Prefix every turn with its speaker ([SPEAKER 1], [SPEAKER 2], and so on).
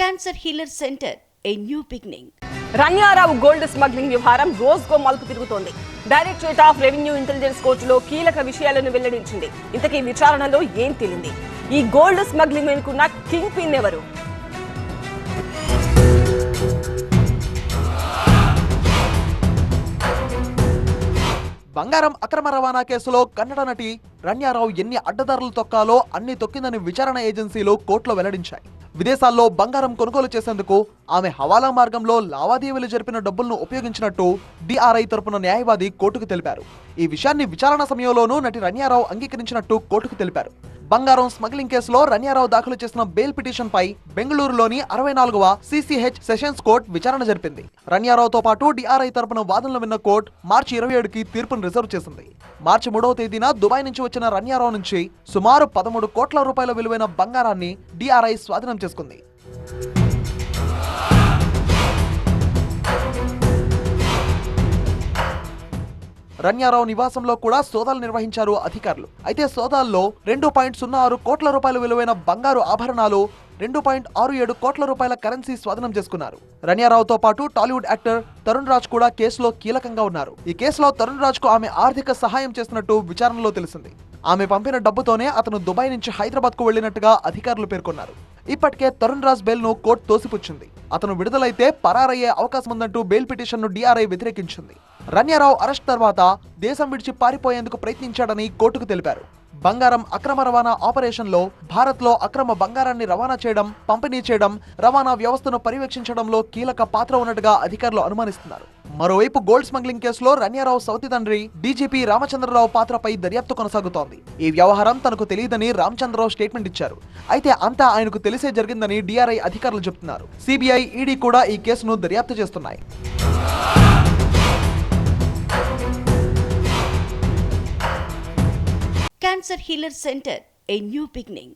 [SPEAKER 1] Cancer healer centre a new beginning.
[SPEAKER 2] Ranya Rao gold smuggling వ్యవహారం రోజుకో మలుపు తిరుగుతోంది. డైరెక్టరేట్ ఆఫ్ రెవెన్యూ ఇంటెలిజెన్స్ కోర్టులో కీలక విషయాలను వెల్లడించింది. ఇంతకీ విచారణలో ఏం తేలింది? ఈ గోల్డ్ స్మగ్లింగ్ వెనుకున్న కింగ్ పిన్ ఎవరు?
[SPEAKER 3] బంగారం అక్రమ రవాణా కేసులో కన్నడ నటి రన్యారావు ఎన్ని అడ్డదారులు తొక్కాలో అన్ని తొక్కిందని విచారణ ఏజెన్సీలు కోర్టులో వెల్లడించాయి. విదేశాల్లో బంగారం కొనుగోలు చేసేందుకు ఆమె హవాలా మార్గంలో లావాదేవీలు జరిపిన డబ్బులను ఉపయోగించినట్టు డిఆర్ఐ తరపున న్యాయవాది కోర్టుకు తెలిపారు. ఈ విషయాన్ని విచారణ సమయంలోనూ నటి రన్యారావు అంగీకరించినట్టు కోర్టుకు తెలిపారు. బంగారం స్మగ్లింగ్ కేసులో రన్యారావు దాఖలు చేసిన బెయిల్ పిటిషన్ పై బెంగళూరులోని 64వ సిసిహెచ్ సెషన్స్ కోర్టు విచారణ జరిపింది. రన్యారావుతో పాటు డిఆర్ఐ తరపున వాదనలు విన్న కోర్టు మార్చి 27కి తీర్పును రిజర్వ్ చేసింది. మార్చి 3వ తేదీన దుబాయ్ నుంచి వచ్చిన రన్యారావు నుంచి సుమారు 13 కోట్ల రూపాయల విలువైన బంగారాన్ని డిఆర్ఐ స్వాధీనం చేసుకుంది. రన్యారావు నివాసంలో కూడా సోదాలు నిర్వహించారు అధికారులు. అయితే సోదాల్లో 2.06 కోట్ల రూపాయల విలువైన బంగారు ఆభరణాలు, 2.67 కోట్ల రూపాయల కరెన్సీ స్వాధీనం చేసుకున్నారు. రన్యారావుతో పాటు టాలీవుడ్ యాక్టర్ తరుణ్ రాజ్ కూడా కేసులో కీలకంగా ఉన్నారు. ఈ కేసులో తరుణ్ రాజ్ కు ఆమె ఆర్థిక సహాయం చేస్తున్నట్టు విచారణలో తెలిసింది. ఆమె పంపిన డబ్బుతోనే అతను దుబాయ్ నుంచి హైదరాబాద్ కు వెళ్లినట్టుగా అధికారులు పేర్కొన్నారు. ఇప్పటికే తరుణ్ రాజ్ బెయిల్ ను కోర్టు తోసిపుచ్చింది. అతను విడుదలైతే పరారయ్యే అవకాశం ఉందంటూ బెయిల్ పిటిషన్ ను డిఆర్ఐ వ్యతిరేకించింది. రన్యారావు అరెస్ట్ తర్వాత దేశం విడిచి పారిపోయేందుకు ప్రయత్నించాడని కోర్టుకు తెలిపారు. బంగారం అక్రమ రవాణా ఆపరేషన్లో భారత్లో అక్రమ బంగారాన్ని రవాణా చేయడం, పంపిణీ చేయడం, రవాణా వ్యవస్థను పర్యవేక్షించడంలో కీలక పాత్ర ఉన్నట్టుగా అధికారులు అనుమానిస్తున్నారు. మరోవైపు గోల్డ్ స్మగ్లింగ్ కేసులో రన్యారావు సౌతి తండ్రి డీజీపీ రామచంద్రరావు పాత్రపై దర్యాప్తు కొనసాగుతోంది. ఈ వ్యవహారం తనకు తెలియదని రామచంద్రరావు స్టేట్మెంట్ ఇచ్చారు. అయితే అంతా ఆయనకు తెలిసే జరిగిందని డిఆర్ఐ అధికారులు చెబుతున్నారు. సిబిఐ, ఈడీ కూడా ఈ కేసును దర్యాప్తు చేస్తున్నాయి.
[SPEAKER 1] Cancer healer centre a new beginning.